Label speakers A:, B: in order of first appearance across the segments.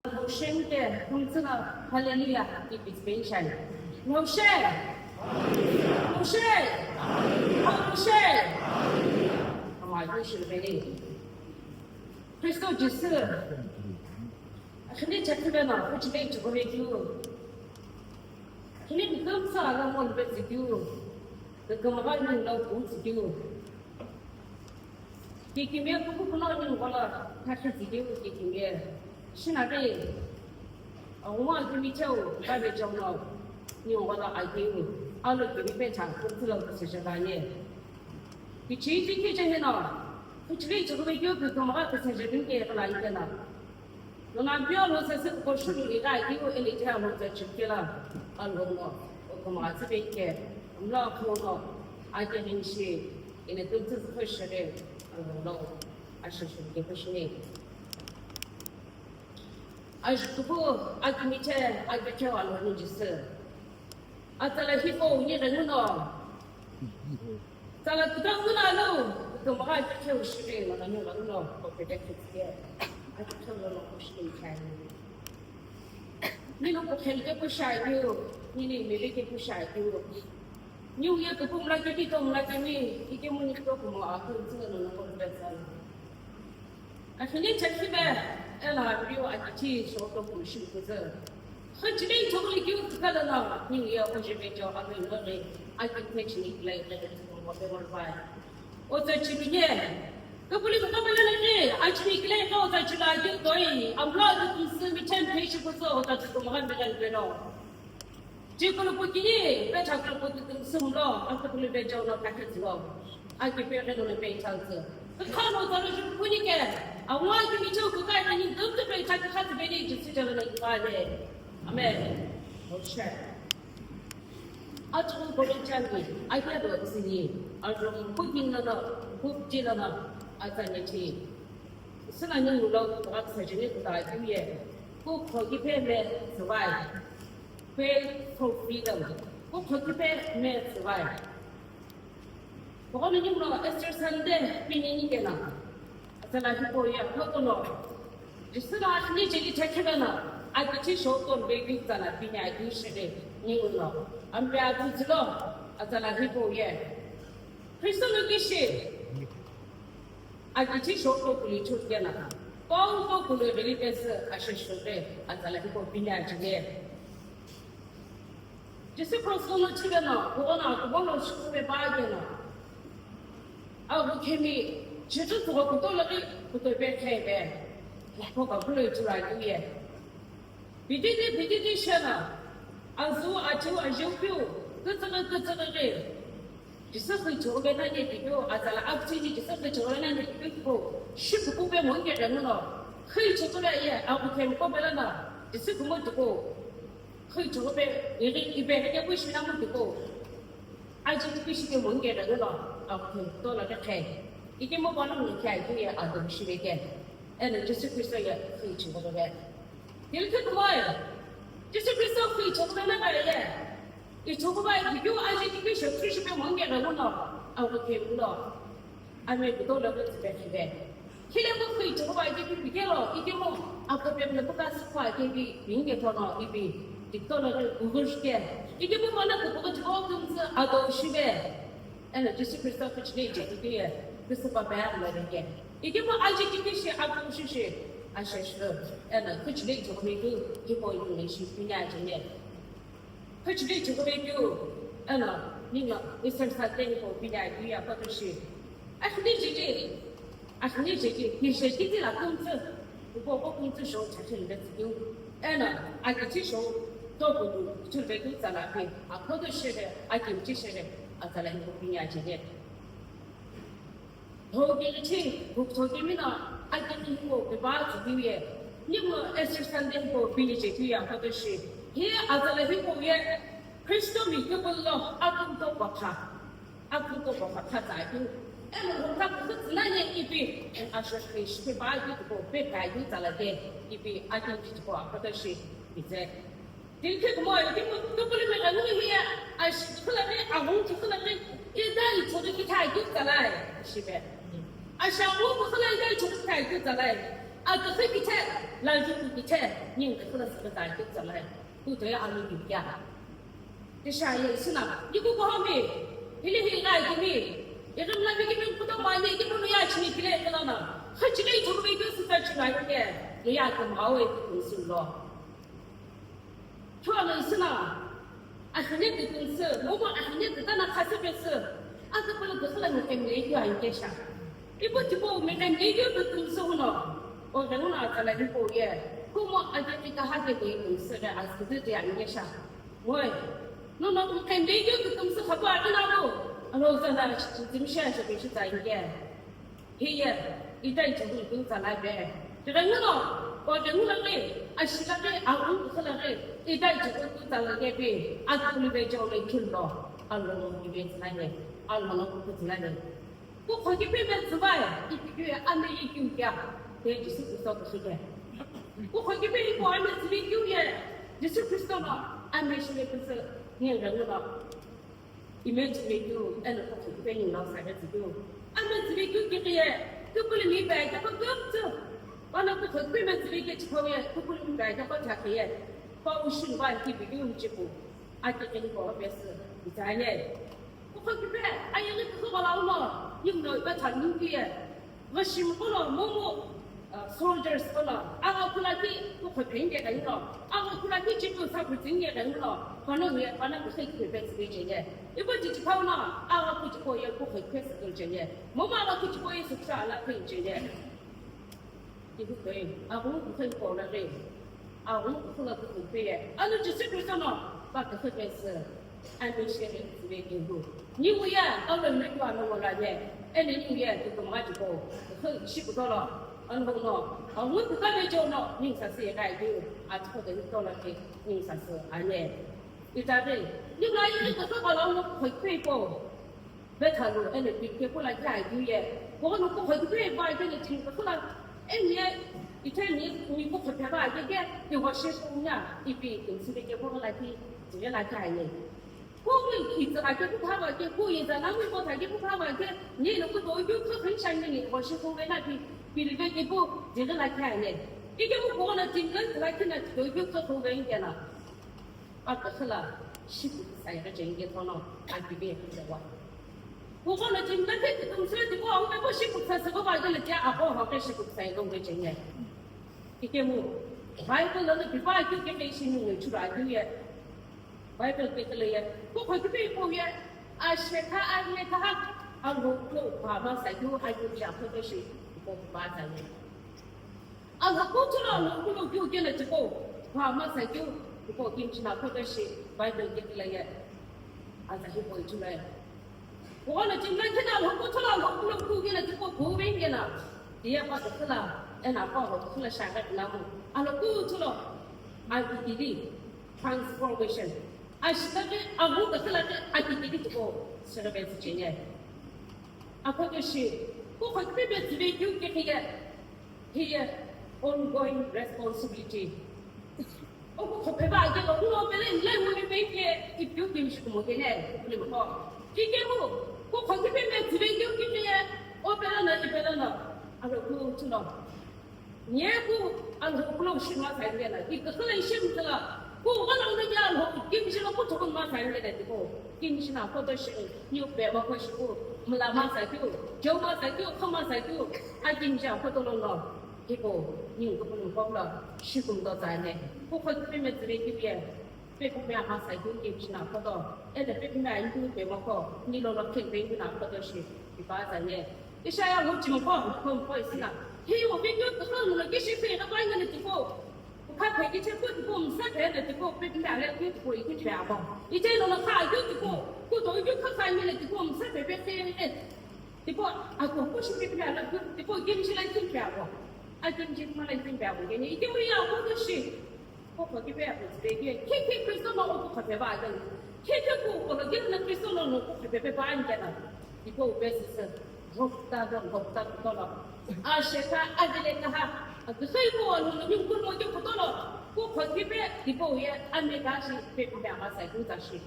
A: Sempre funziona Alleluia di special. Non c'è. Non c'è. Non c'è. Ma io是别Cristo Gesù. Când ce trebuie na, cu ce vei ce voi tu. Când cum să la mult pe tu. Că mă vai nu la cu tu. Că mi-a făcut până la nu ăla, ca să zic eu că mi-a. Și na de. Ông cứ đi theo cái việc trong lòng nhiều gọi là ai tiêu alo cái việc bên chẳng cũng là cái sự ra nhé cái chỉ cái trên nào cái chỉ cho cái việc cái mà cái sự đứng kia là cái nào nó làm biểu nó sẽ sự có sự đi ra tiêu ở đây theo nó sẽ chụp cái là alo nó cái mà sẽ bị cái nó không nó ai cái hình sự ini tu tu phải sửa đấy nó ai sẽ sửa cái phải sửa Aș după admite agăceu al lui Gesù. Atala hipo ni renună. Tala tuta una lu. Că mă ai agăceu și mă nu renună. Că pe de ce agăceu lu cu și kai. Ni nu cu hel că șai eu. Ni me ve că șai eu. Niu e că cum la că ti tom la că mi. E că mă ni că cum a că nu cu de să. Așa ni ce fi be. Ela abriu aqui só com o chico de. Hăținei tocmai că eu cada la niu e o je vece o avem lăre. Ai că tehnic la ele de cum o vorba. O să cine. Că puli că mă lele. Ai cine că le o să cine ai doi. Am luat cu să mi cem pe și cu să o să cu mă hambe de no. Ce cu lu putie, pe ce cu putie cum să mă lo, am că puli vece o la ca că ți lo. Ai că pe nu le pe chanță. Că nu să nu puni că Àwọn agbègbè tí o kò káyọ̀ ní dókítà bẹ́ẹ̀ káàkiri bẹ́ẹ̀ ní ìjọsìn ìjọba ní ìgbà rẹ̀. Amen. Ọ̀ṣẹ́. Àtúntò gbọ́dọ̀ jáde, àgbẹ̀dọ̀ sí ni, àjọ kókì nana, kókì nana, àtàlẹ́tì. Sínú àyè ń lọ àtàjẹ́ ní ìgbà àdúyẹ. Kó kọ̀ọ̀kì bẹ́ẹ̀ mẹ́ survive. Pé for freedom. Kó kọ̀ọ̀kì bẹ́ẹ̀ mẹ́ survive. Bọ́kọ́ ní ìmúlò Esther Sunday bí ní ìgbà náà. Sana hipo ya kotono. Jisna ni jeli chakibana. Agiti shokon baby sana pinya agishede ni uno. Ambe agutilo asana hipo ya. Kristo nukishi. Agiti shokon kuli chutgena. Kongo kuli belibes asheshode asana hipo pinya agide. Jisi prosono chigana. Kuona shukube bagena. Awu kemi 其实做不到那个不对别开呗，我搞不来出来的耶。别的些呢，俺说俺就俺有表，个这个人，就是会做个那些地表，俺咱俺自己就是会做那些地表，是不被蒙个人了，可以做出来耶，俺不看不别了呢，就是怎么这个，可以做呗，一般人家不是那么这个，俺就必须给蒙个人了，俺不看到那个开。이게 뭐 보는 게 아니고요. 아들 시베게. 애는 예수 그리스도의 그 증거에. 이렇게 그거예요. 예수 그리스도 그 증거는 말이에요. 이 증거가 비교 아직 이게 셔츠시면 뭔게 나오나. 아무 게 물어. 아니 그도 너무 집에. 키레고 그 증거가 이게 비교로 이게 뭐 아까 배우는 것과 스파 이게 민게 더너 이비 딕터를 우글시게. 이게 뭐 만나 그거 저거 아들 시베. 애는 예수 그리스도 그 진짜 이게 Isso para bem lá ninguém. E que uma age que deixa a consciência a chegar, ela que te deixa comigo que foi o lixo pinhar de né. Que te deixa comigo, ela ninguém isso está tendo pinhar de ia para deixar. Acho que你是今天来工资，如果我工资少，才是你的自由。ela a que te show todo tu vê que tá lá que a quando chega a que te chega a tá lá no pinhar de né. 거기를 치 북쪽이면은 알겠는 거 그봐 주위에 니뭐 에스산된 거 비니지 뒤야 하듯이 이 아들의 힘에 그리스도 믿고불러 아픔도 버타 자기 애는 혼자 그 지난해 입이 아셔스피 시바기 고 배가이 잘하게 입이 아들지 고 하듯이 이제 이렇게 뭐 이렇게 또 버리면 안 되게 아시 그러네 아무 그러네 일단 저기 다 있잖아요. 집에. 아, 샤워 무슨 일이 좀 다 있잖아요. 啊，这黑给菜，来就给菜，人可能是个大就走来，都得要你留下。这下也是呢，你不好没，你那爱的没，也是那边给不到买的，你不能要去你给来个了呢，还去那头那个是在去来的，你要个毛诶公司了，错了是呢，啊，人家的公司，我们人家的在那开始的是，啊，这不能可是那个没有人家想，你不就不没人没有的公司了，我人那在那里过夜，我们这个还是没公司的，还是这样人家想，喂。那肯定有个公司好不好？那路，我说那这么现实必须在一点，黑夜一旦就会都在那边，这个我人了嘞，啊是那个啊我不是那个，一旦就会都在那边，啊都那边叫来听了，啊我那边是那个，啊我那不是那个，我回去北边之外，一个月按那1.9元，这就是不少的时间，我回去北边按那1.9元，就是不少了，按那些不是。你人了，你们这边就按照他这边人了3个字就，俺们这边就这个耶，都不能明白，这个走，完了不可对面这边给吃好耶，都不能明白，这个才可以，把我习惯给别人结果，俺这边搞别是不在耶，我回去呗，哎呀，你可不老嘛，用了一个长牛的耶，我习惯了，soldiers 了，我过来去不会骗别人了，我过来去结果他不真的人了。反正不会亏本事的钱耶，如果自己跑呢，我估计我也不会亏死多钱耶，我妈估计我也是赚了亏钱耶，对不对？我不会搞了的，我不会了不会耶，那就是为什么？把这个本事，按照些人资源进入，你我呀，到了没管了我了耶，2006年就干嘛就搞，很起不到了。我不干那叫了，人啥事也干就，错的到了的，人啥事呢？你咋的？你来一个说好了，我会退过，别谈了，你别过来干就业，我们不会退，把这个经过后来，你看你不会退吧？你我先说呀，你别公司的结果来听，直接来干呢。我们一直来就不怕嘛，就过一阵，那微博台就不怕嘛，你如果多有可很想你，我先说那边。比如说，结果这个来看呢，你给我过了，今天来看呢，都有可后悔一点了。不是了，是不是3个证件上了，这边不是我。我讲了，今天这东西的话，我不是不才是我把这个家我好开始不3个的证件。一点么，外头那个地方就给那些人出来就业，外头给这里也，我回去北方也，学他也他，我爸妈在就还有两个是。我发展的，我过去了，我就见了这个，我马上就我进去了，或者是外头进来也，才就回出来。我了今天看到我过去了，我过去了这个不稳定了，第二把就是了，哪把我去了3个那么，过去了，弟弟 transformation，是那个，我就是那个，弟弟这个是那边是经验，或者是。我会特别自己就给he ongoing responsibility。我不会把这个我本来来我们那边一丢进去么的呢，不能说。今天我会特别自己就给我本来呢，本来呢，我知道，你我不能是我才来了，一个很幸福了。我老人家进去了不同马才来的这个，进去了或者是有白马或是我们拉马赛狗，叫马赛狗，喝马赛狗，进去或者了，这个你都不能跑了，施工到在内，我会对面这边这边，别个马赛狗进去了或者，别个你白马跑，你老肯定那或者是一把在内，你想要我怎么跑，不好意思啦，我别个可能这些费那关键的地方。他可以去过去过我们3天的这个北京两两有过一个全部，以前弄了他有这个，过到有可3年的这个我们3天边3年，这个我不是北京两两这个进去来进全部，进去嘛来进全部，你一定会要我的是，我和这边不是这边，天天可以说嘛我不可别把人，天天我了就是能可以说了我不可别把人家了，这个我别是我打不到了，是他这里个哈。所以我用过我就不到了，我回这边这个月安排干是别2个赛工作是，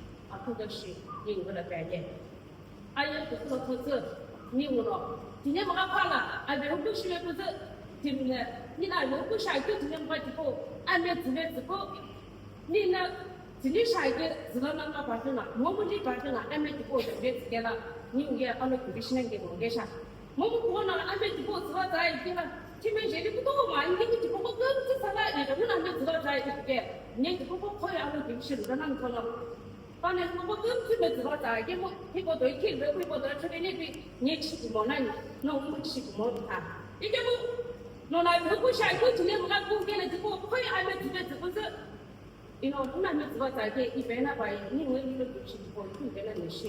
A: 或者是有个的概念，有不是投资，你了，今天我快了，别人都是不是，对不对？你那如果下一个今天把这个安排这个，你呢？今天下一个知道那发生了，我们的发生了，安排这个这边这个了，你应该按照具体时间给我给啥？我们过了安排这个知道在一个了，前面写的不多嘛，你这个这个我跟这啥来，你这个那就知道在一个，你这个我可以按照具体时间那个了。反正我跟这边知道在一个，这个对听的，这个对这边那边你吃什么呢？那我们吃什么的他？一个我，那来如果下一个今天我们过给了这个可以安排这边这个是。因为我那边知道在这一边那块，因为你们就是过一边那没事，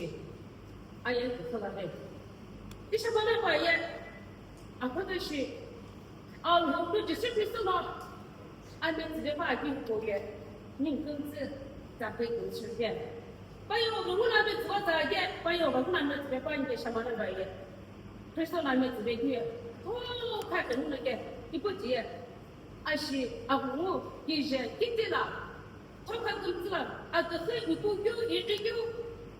A: 俺也不知道嘞。你什么那块也，啊，或者是，啊，我们就是比如说嘛，俺们直接把这个过月，人工资咱可以更吃点。还有我们那边知道在这，还有我们那边这边把一个什么那块也，所以说那边这边去，哦，看中那个，你不急，还是啊，我也是听见了。他看工资了，啊，这是一个月一个月，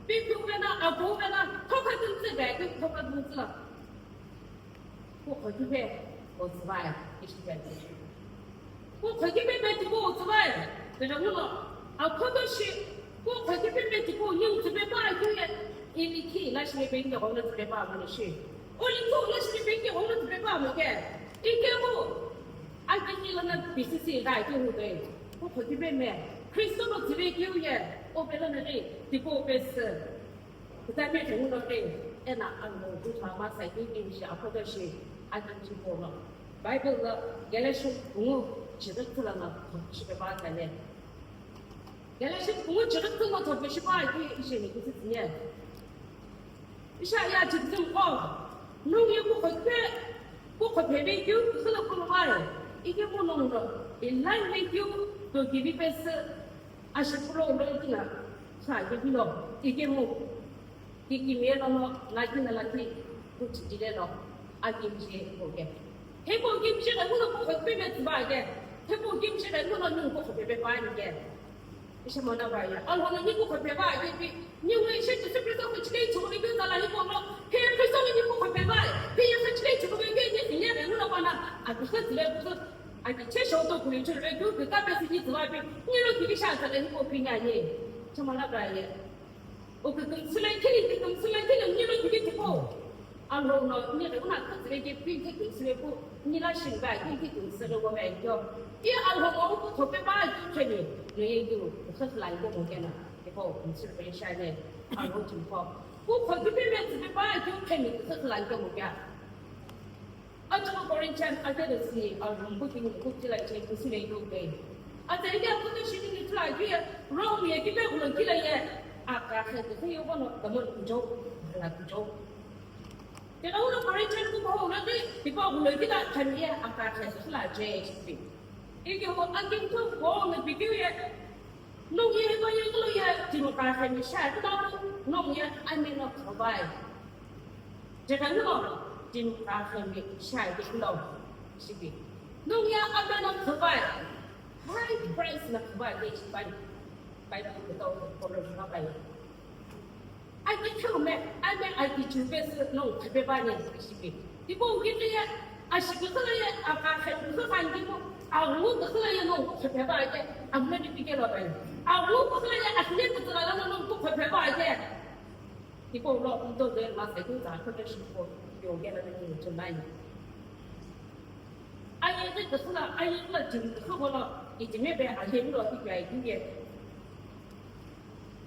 A: 比平原了，啊，平原了，他看工资来就他看工资了。我回去呗，我之外也是这样子。我回去呗这个我之外，这个我了，啊，可能是我回去呗这个人这边把就业，一里去那些边的我们这边把我们去，我里头那些边的我们这边把我们给，一个我，啊，今年那必须是来对不对？我回去呗没。Kristo no tibe kiuye o bela na ni tipo pes ta me tengu no ni ena anu tu thama sai ni ni sha ko da shi a tin chi ko no Bible la Galatians 5 chỉ được là nó chỉ phải ba cái này Galatians 5 chỉ được là nó chỉ phải cái gì này cái gì nhỉ Isa ya chỉ được nông nghiệp có phải về bên cứu cứ là con vai 이게 뭐弄的 인라인 외교 또 기비패스 아시프로 그러구나 자 이게 빌어 이게 뭐 이게 메로노 나기나라티 붙이지래로 아김지 보게 해보 김치가 그거 흑비면 봐게 해보 김치가 그거 넣는 거 흑비면 봐게 이제 뭐나 봐야 얼마나 이거 흑비면 봐 이게 니왜 실제 스피서 붙이게 저리 변달라 이거 뭐 해 그래서 이거 흑비면 봐 그냥 붙이게 저리 이게 이제 내가 뭐나 아 그거 들려 무슨 아니 최소도 그림처럼 그 카페에서 이 들어와비 니로 되게 샤서는 뭐 그냥이 정말 나가야 그 슬라이팅이 니로 되게 되고 알로노 니로 나 그들에게 빈게 그스레고 니라 신가 이게 그스레고 뭐해요 이 알로노 그 도배 봐 주체니 얘기도 그래서 라이고 뭐게나 되고 그스레 샤네 알로 좀 봐. 그 거기 빼면 집에 봐 주체니 그래서 라이고 뭐야 Aja Korintian ada di sini, mungkin bukti lagi itu sini itu deh. Ada ini aku tu sini itu lagi ya, Rome ya kita belum kita ya, akar itu saya pun teman jauh, lah jauh. Jadi orang Korintian tu bawa nanti, kita belum kita tanya akar itu lagi sini. Ini orang angin tu bawa nanti kita ya, nung ya apa yang kalau ya, cuma akar ini saya tu tahu, nung ya, ane nak terbaik. Jangan lupa. 进发生的下一个楼，是的，农业安排了可外 ，high price 呢可外的是摆不到或者是那摆。I get to me, I mean I get to best no 特别半年是的，你不给这些，啊是个后来啊把很多饭店不，啊我个后来也弄特别半的，啊我就比较老板，啊我个后来啊现在不知道那弄不特别半的，你不老都在那在工厂或者是说。有给了那个承担的。哎呀，这个是了，哎呀，那真可不了，已经没办法，现在了一点一点。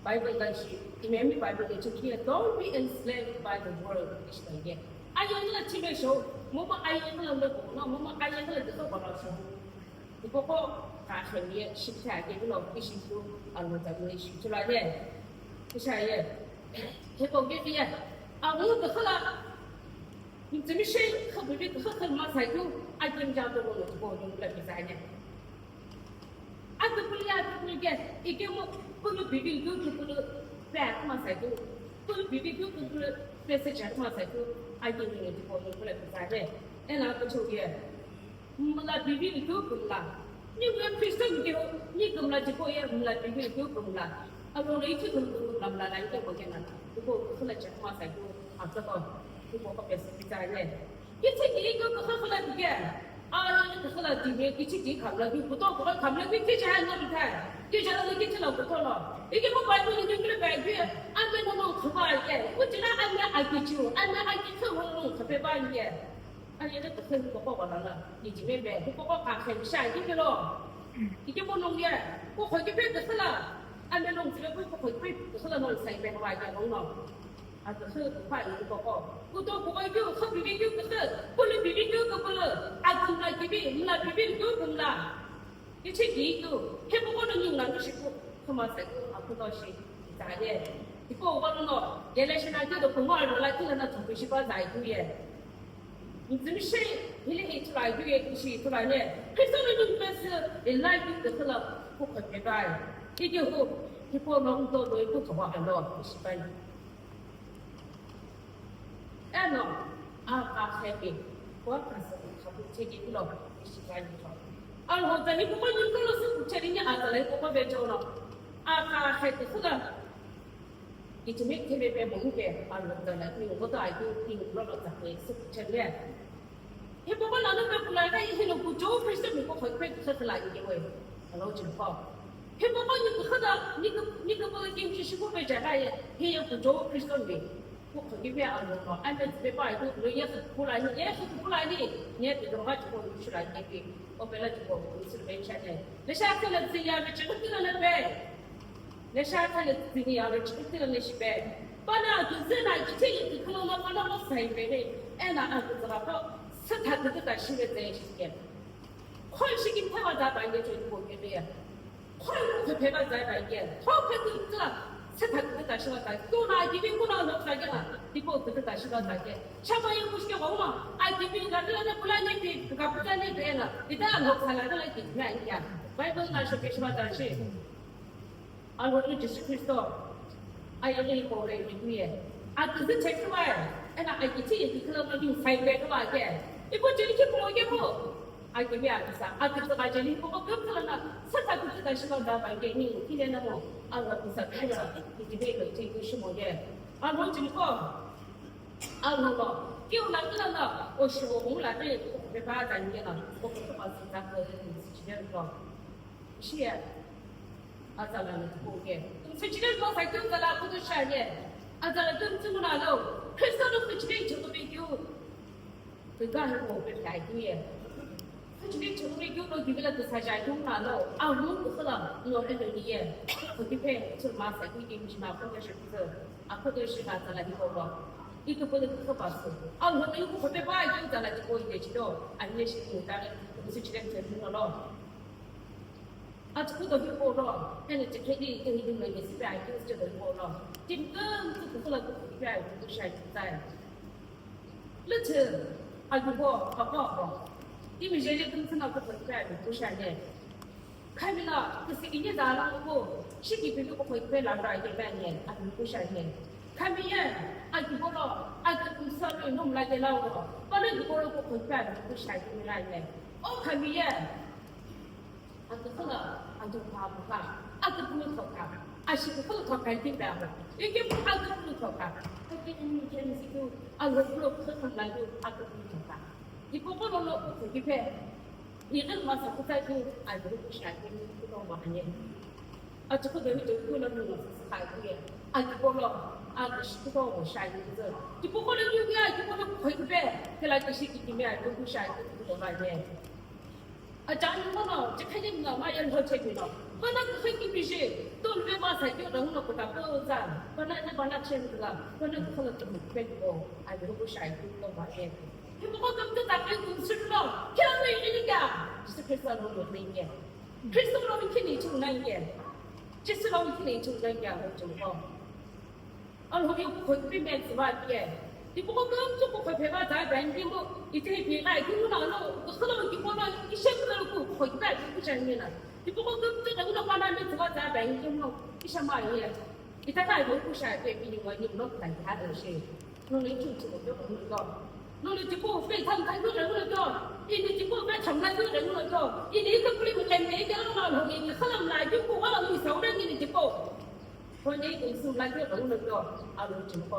A: Bible 但是，里面的 Bible 就提了 ，Don't be enslaved by the world， 是那个。哎呀，那前面说，我们哎呀那个那我们哎呀那个这个不老说，你包括大学里是不是还给老必须说啊，我在那里学出来的，不是也，结果给别啊，我这后来。你怎么说？可不是可嘛才有爱情家的我们不用来比赛呢？啊，这不呀，这不个，一个我不能比比就不能白嘛才有，不能比比就不能白色钱嘛才有，爱情人就不用来比赛的。哎，那不抽的，我来比比就不啦。你们平时你你跟来就可以，我来比比就不啦。啊，我来一起跟他们来一个我讲了，如果后来钱嘛才有，啊这个。如果个别是比赛嘞，一次一个个很来比个，这后来里面一起抵抗了，就不到不到抗了，你接下来那么看，接下来你给起了不到了，你给我外国人就给了感觉，俺们那种可怕一点，我觉得俺们爱给酒，俺们爱给特我那种特别棒一点，俺也那不很不好玩了，你这边呗，不好看很闪一个咯，你给我弄点，我回去别不是了，俺们弄这个不回去不是了弄三百块钱弄了。就是快一个个，我都不会有，他比比有个是，不能比比有个不能，公来比比，来比比有公啦，一切一个，还不可能用那个是不么事，不到是咋的？你不我弄了，原来是那叫做公安路来，就那从不是把在乎耶。你怎么说？你那一出来就也不是出来呢？可是那种是人来就得了，不可别白，你就不，你不弄到都不同很多，不是白。no, happy. What is it? Take it low. Allora, da lì come non lo succede a lei come vedono. Happy sulla. It makes me be moving. Allora, what I do in lot of the place. Succede. E poi non è per la lei non può giù per se mi può fare questo la di voi. Allora ci fa. E poi non può da, nico può che ci si può vedere, che io può giù per se不可以变按照按照这边都也是出来，也是出来的，你也这种话就过出来那个，我本来就过不是没钱的，那下次了自己要的这个这个那呗，那下次了自己要的这个这个那些呗，把那就是那这一可能把那我塞呗的，哎那俺不知道，是他这个在西边在西边，快是给台湾在半夜就过去的呀，快不是台湾在半夜，好快就知道。是他这个大西瓜菜，多拿几瓶不拿弄出来了，你不这个大西瓜菜的，下面又不是好嘛，几瓶那不然那边这个不然那边了，你这样弄出来的来几片一样，外头那是给什么东西？我一直是会说，有那个过来一个月，这是才出来，那一天也可能用300多块钱，你不这里去过也不。这边啥？这个这里不过更可能，实在不知道是哪个半给你，今天那么，我不是看了，你这边这个什么的，我这里说，我给我那个人了，我是我们那边没发展的了，我不是把自己那个几年说，是，咱们不给，这几年多才丢在那不都啥的，咱们都这么拿了，可是都不几年就都没丢，这个还我不太对。这边城里有了这个是才在用那了，我们不是了，我很多年，我这边是马赛克已经是那或者是不是，或者是那咱来的好不？一个不能可把事，我们有个特别把就咱来的过一点知道，也是有咱的，不是这边城里了。这个都有好了，现在这边的这一个也是在就是这个好了，这个这个了这边都是在，那是如果好。因为现在公司那个回来不是的，看没了，就是一年咋了我，实际上我回来拿来的半年，不是的，看没眼，如果了，这公司那弄来的了我，把那如果我回来不是的来的，看没眼，这个了，就怕不怕，这不能偷看，是不能偷看的吧？因为不能偷看，这个你现在是就我不能来就不能偷看。你不能弄自己拍，你这嘛是不在乎，这个不是不懂嘛呢？这个东西就不能弄是太贵，这个了，这是不懂我啥意思？你不可能有个，你不能会拍，后来就是里面都不是不懂嘛呢？讲什么呢？这肯定嘛也好吃的了，本来很必须，都没嘛才叫人弄不到不赞，本来吃不了，本来可能怎么拍过，这个不是不懂嘛呢？你不过根本在跟公司了，看到人家是可是老有那一点，可是老有肯定从那一点，这是老有肯定从那一点好情况。后面不会对面是吧的，你不过根本不会陪我在外面我一天别来，跟我那我喝了一锅了，一下子都不回来不见面了。你不过根本这个话那你是我在外面我你想嘛耶？你在外头不是对比我你不能看他东西，弄你就这个就很高。弄了结果非常太多人了个，因为结果非常太多人了个，因为这不里面没个了，你可能来就不完了，你少人你的结果，或者你是来个人了个，就不。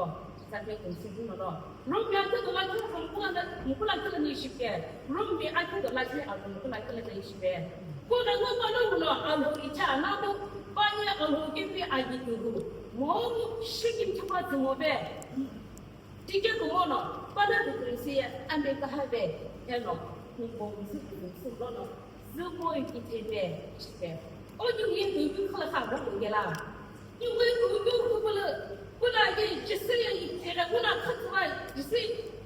A: 在这公司工作了，如果这个垃圾很不能，你不能这个你是别，如果按这个垃圾啊，你不能这个你是别，不能我把那个啊，我一查那都把你啊，我给别阿姨丢了，我事情就把怎么办？这个怎么了？把那个东西安排个好呗，然后你公司了呢，如果一天呗是呗，我就也都可能好不容易了，因为我不了。我那个就是这个，我那看出来就是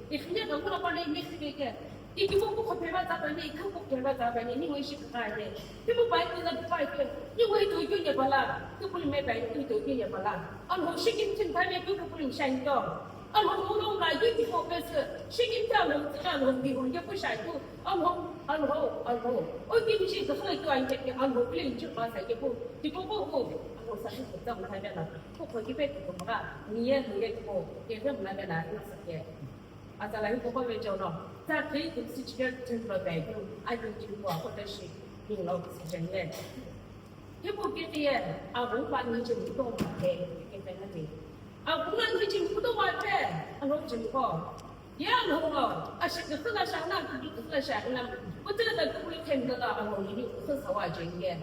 A: 你看见我那把那没那个，你给我不可别把咋办呢？看不别把咋办呢？你为什么干的？你不摆你那不摆的，你为多久也不啦？都不能没摆，你多久也不啦？然后谁给正台面都不能删掉。然后我弄来有地方不是，谁给掉了这个地方也不删掉。然后，我给你这个很多一点，然后不能就把这个不。我上次在我们那边了，我回去被怎么个？你也不，也是我们那边来，那是的。啊，再来我后面讲了，咱可以公司这边整个代表，按照情况或者是用了是真的。也不给的啊，我把你就不懂嘛，给在那里。啊，不然你就不懂嘛呗，啊，我情况。也弄了，啊，是个很难上那，很难上那，我这个都不会看得到，啊，我一定很少话经验。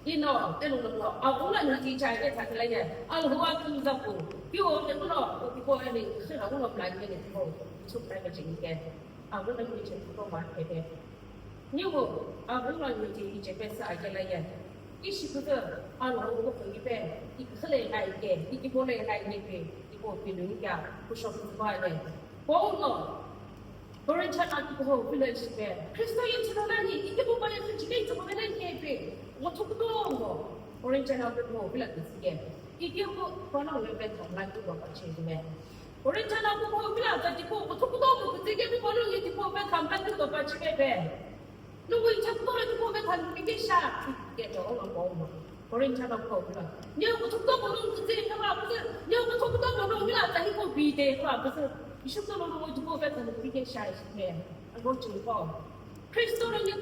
A: 你喏，这弄了，啊，我那你家也才来的，啊，我工作不，比我这个喏，我比我那里很好，我那不来这里头，出来个经验，啊，我那以前不玩这个，你我啊，我那以前这边是爱这来的，你是不是啊？我回来，一个来来的，一个过来来那边，一个别人家不说不话的，我呢。orang cakap aku bahawa bila sebab Kristo yang sebenarnya itu bukan yang terjadi sebenarnya ni waktu kedua orang cakap aku bahawa bila sebab itu aku kalau lebih lagi buat macam orang cakap aku bahawa bila jadi waktu kedua aku jadi kalau itu buat kampan tu buat macam nunggu cakap orang itu buat kan lebih syak dia orang bawa orang cakap aku bila dia waktu kedua aku jadi apa dia waktu kedua aku bila jadi aku bide apa你是不是我就过来可能比较下一些，我情况。Kristo ni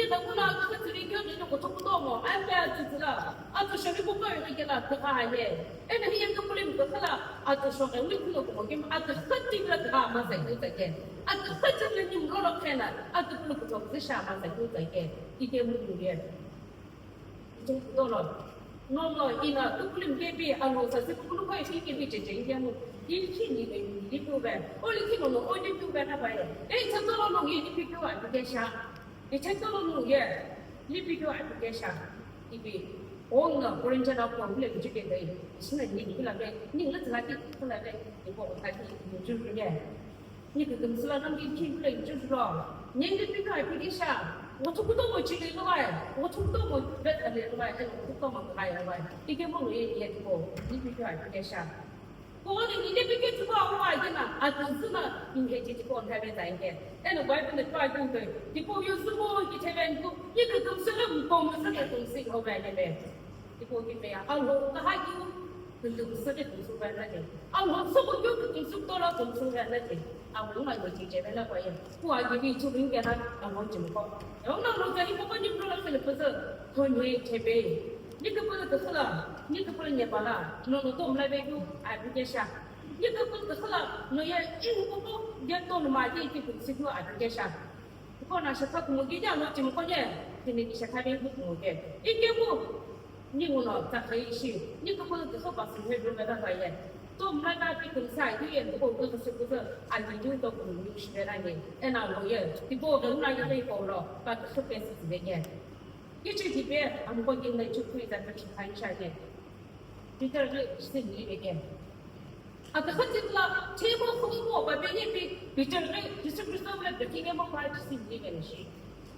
A: dah guna aku sendiri ni aku tak tahu mau, apa tu lah. Atau saya bukan yang kita terkaya. Ini yang tu boleh bukan lah. Atau saya ni tu aku mungkin atau setiap lah terkaya masa itu saja. Atau setiap ni mula kena. Atau perlu kita bersama masa itu saja. Itu mungkin dia. Itu tu lah. Nomor ina tu boleh bebe anu saya perlu kau ini bebe jadi dia mu. Ini ni tu ber. Oleh kita no, oleh tu ber apa ya? Contoh no ini pikir apa dia? Contoh no ya, ini pikir apa dia? Ini orang orang jadi apa boleh juga dia. Sebenarnya ni kita lagi, ni kita lagi kita lagi ibu lagi juga dia. Ni kita selalu ni kita juga. Ni kita pikir apa dia? 我从不到我这里来，我从不到我别的里来，我到我来来，一个梦也多，你必须还不得想。我的你这边给这个我爱的嘛，啊，但是呢，应该这个台湾在一点，但是外边的外公的，这个有什么给台湾都一个东西都不讲，什么东西好玩的呗，这个给咩啊？啊，我还有很多什么东西玩那的，啊，我什么有个东西到了东西玩那的。啊，我那个姐姐们那个人，我还给你出名给他，啊，我怎么搞？然后那我在你不管你不能分的不是很会特别，你可不能得了，你可不能也罢了，那我们那边有哎不接下，你可不能得了，那也不也到了嘛，这这不是说哎不接下，不过那是他跟我讲我怎么搞的，今天你先看边不跟我讲，一点不，你我那咱可以去，你可不能得了把生活都没办法耶。都没那边跟啥有人不都是不是按照有都不能有学那个，哎那老爷，你不人那也没搞了，把这边是这个样，一直这边俺们进来就可以在这去看一下的，就这个是你那个，啊，这很简单，全部红火把别人比这个就是不是我们今天我们是你那个事。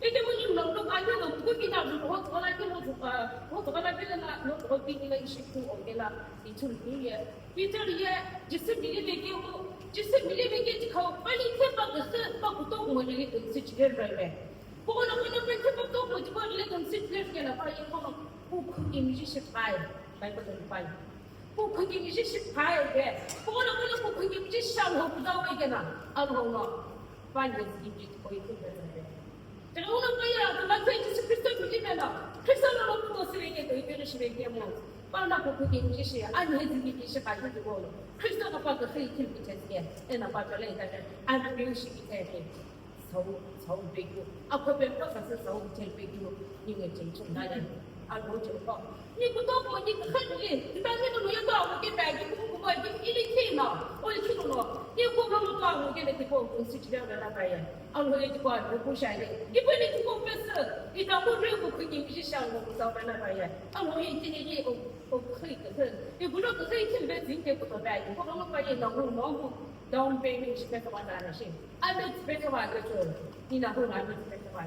A: Itu pun yang nongkrong aja loh, gue kita buat orang itu buat orang itu lah, nongkrong tinggal isi tu, okey lah, itu dia. Itu dia, justru dia begitu, justru dia begitu kau paling cepat besar, pak betul mau jadi consider driver. Pokoknya mana pun cepat betul mau cepat jadi consider dia lah, paling kau bukan ini sih sepay, baik betul sepay. Bukan ini sih sepay deh, pokoknya mana bukan ini sih sahur betul aja lah, Allah, paling ini kau itu betul. Jadi orang kaya, tu macam Yesus Kristus begini lah. Kristus orang tu sering itu sering dia mau. 帮那不给你些，俺孩子给些把就这个了，可是那个把个可以听不见的，那把这来的人，俺不有些在的，操背个，啊，可别不说是操前背个，因为真正那人，俺我就讲，你不懂我，你不很你，但是你要到我给白给我一听了，我就听了，你不能到我给那个公司去了那白呀，俺我就管我不下的，你不能去公司，你到我这不可以去想我不找那白呀，俺我一天天我可以个很，你不说可以听别人家不说白的，我们白的那我忙不。Down payment is better one than a shame. I bet it's better one than in a whole lot of better one.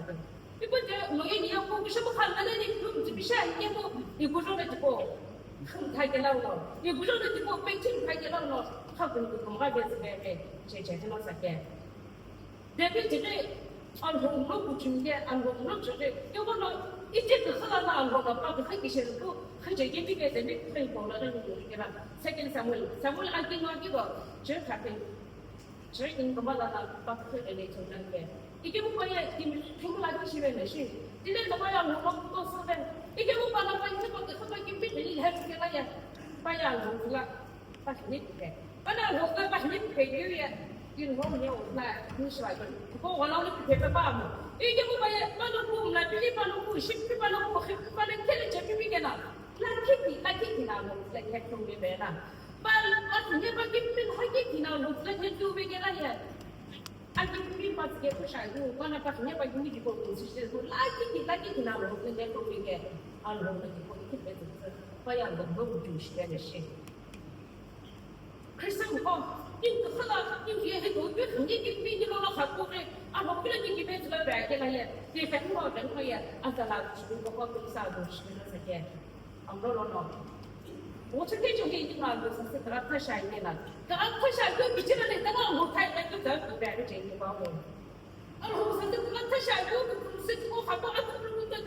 A: You put the Loyani of Kusham and then it comes to be shy. You go on to go. Take a low. You go on to go painting, take a low. How can you come back as a baby? Change it again. There is today on whom look to get and what not today. You will not. It did the Halaman of the publication book. Could you give it a big thing for the second Samuel? Samuel, I think I'll give up. Just happy. Drinking the mother of the little young. He gave away a thing like she ran a sheep. Didn't the fire not go so then? He gave up on a bunch of the fucking people he had to get a fire on the lap. But he didn't get. But I was not back in pay yet. You know, he was like, who's like, go along with the paper bomb. He gave away a man of whom, like Billy Panu, ship people who him, but I tell it to me again. Like Kitty now, like head from the bed. But I never give me Kitty now, let him do begin again. I give me must get push I do, one of us never need to go to sisters who like it now, let them go again. I'll roll the better. Why I'm going to do share the shame. Christian Hall, in the color, in the head of you, you give me the law of Hakuri. I'm not going to give it to the bag again. They had more than clear as the last to go up with Saddles again. I'm not. What's a picture getting out of the Tarapasha? The Alpasha could be generally the one who tied like the marriage in the bubble. Oh, the Natasha go to sit for her to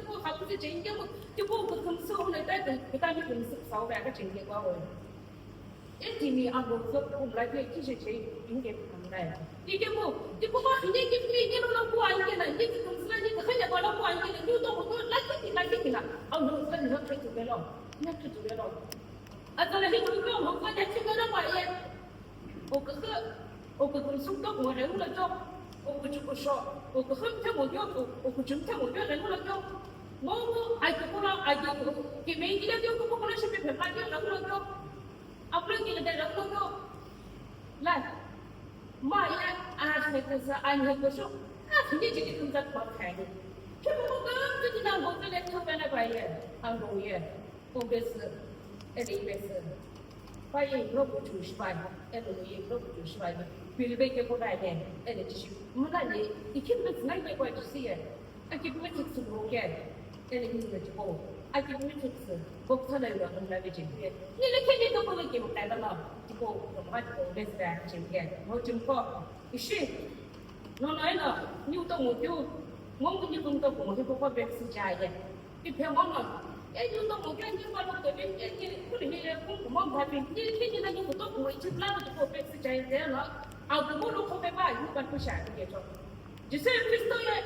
A: go up to the jingle to go to console and that without even 6 hours back in the bubble. Empty me on the floor like a t-shirt in the there. You can move. You go back, you give me, you don't know why I get a little concerning the head of one and you don't like it. I'll not let her to get on. Not to get on. I thought I would go home, but I figured out my head. Oh, could some dog or a dog, or could you go short, or could hurt or could you tell me a dog? No, I could pull out, I don't give me the population with a dog. I'm looking at that dog. Like, my I have the shop. I need to do that one kind. People go to the number to let you whenever I am. I'll go here. Oh, this. Any better. Why ain't no to spy? Emily, no to spy. We'll make a good idea. And it's Mulani, he keeps it like going to see it. I give me tips to go again. And it is to go. I give me tips to go to the language in here. You can't go to give I don't know. To go from what go this back to get. What you call? Is she? No, I know. You don't do. Won't you don't go to go back to Giant? If you want. You don't know when you want to put in here, mom having you know you don't wait to plan to go back to Giant there. I'll go look for the buy, you can push out to get up. You say, Christoya,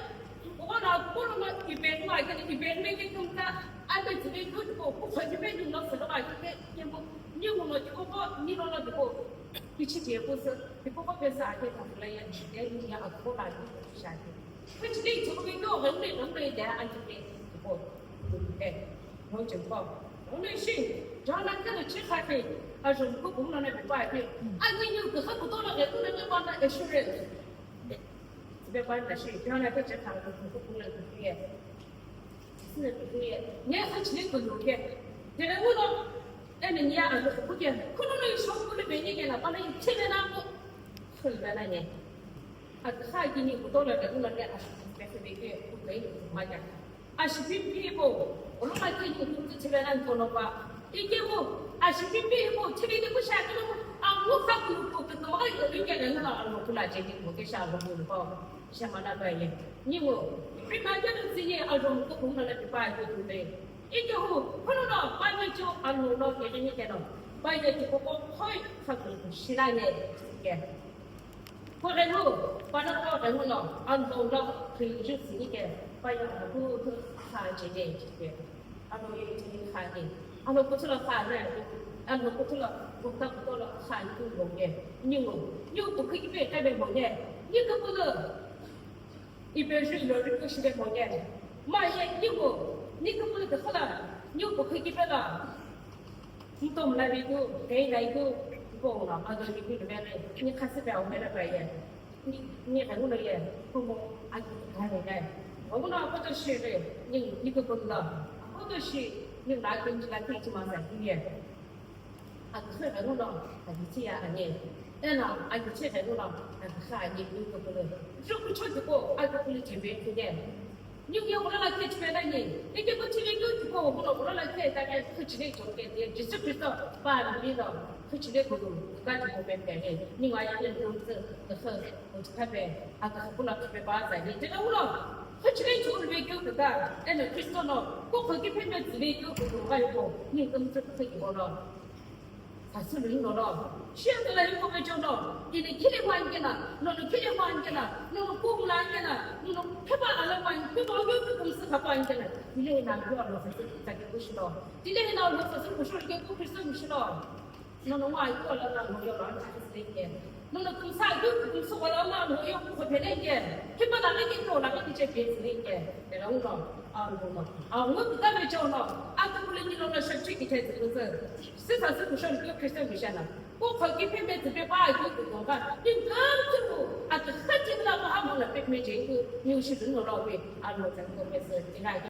A: one out, one of the event like an event making from that. I bet they could go, but you may not for the life to get you will not go, you don't know the boat. Which is a person, the Papa Pesa, I can play and she gave me a full life to shine. Which day to we go and lay there and to get the boat. Okay. Hỗ trợ con, hôm nay xin cho anh cái là chiếc khai thì, dùng cũng là này bị bài thì, anh như từ hết của tôi là để tôi lên con là insurance, bây giờ là xin cho anh cái chiếc khai cũng là cái gì, là cái gì, nhớ hết chỉ có nhiều cái, thì là muốn đâu, anh này nhà ở cái gì, không nói sống cũng là bên cái là con này chơi cái nào cũng, khởi cái này nhỉ, cái khai thì như của tôi là cái cũng là cái cũng lấy được mà chẳng. As people, all my people to Tibetan Tonova. As people, Tibet was shackled, and look up to put the light of you get another to like taking vocation of the Bob, Shamana Bay. You remind them the year I don't go home and let the fire go today. In your home, put it off, by my job, I will not get any get on. By the people point something, she like it again. What I know, but not what I will not, until not to just again. By the who can't change it. I know you can't. ano ko sila khana ano ko sila ko ta ko la khan tu lo ye ni to ki be ta be mo ye ni ko ko le i be shi lo ri ko shi be mo ye ma ye ni ko le ka khala ni to ki be la ni to ma bi ko dai dai ko ko la ma do ni ki be le ni kha se be o me la ba ye你还我了耶，父母阿姨看的嘞，我们那不就是的，你个不知道，我就是你拿根子来对起嘛在里面，啊，可能我那还是这样的，那那阿姨吃的我那还是啥你个不能，如果吃这个阿姨不能特别吃的。你我们来看这边的人，你这个吃的有这个我们来看大概吃的中间的，就是不知道把里头。吃的不多，干什么别别的，另外一个就是我特别啊，不能特别把在的，这个我了，吃的就是别个不干，哎那吃到了，我可给偏偏自己就不多还有，你怎么这可以我了？还是领导了，现在来我们讲了，你的开的环境了，那开的环境了，那工环境了，那开发了环境，开发有个公司开环境了，你来拿不了了，这个不是了，你来拿了这是不是一个公司不是了？那外国了，那我要拿啥子来点？那公司有公司我要拿我要不别来点，他把那个做那个这别子来点，对了我了啊我了啊我不单没讲了，啊这不能你那说这个才这个是，实际上是不说你不开始不行了，我可给偏偏这边把一个做干，你刚这个啊这很简单，我还没了偏偏这个有些人老老的啊我这个没事，另外一个。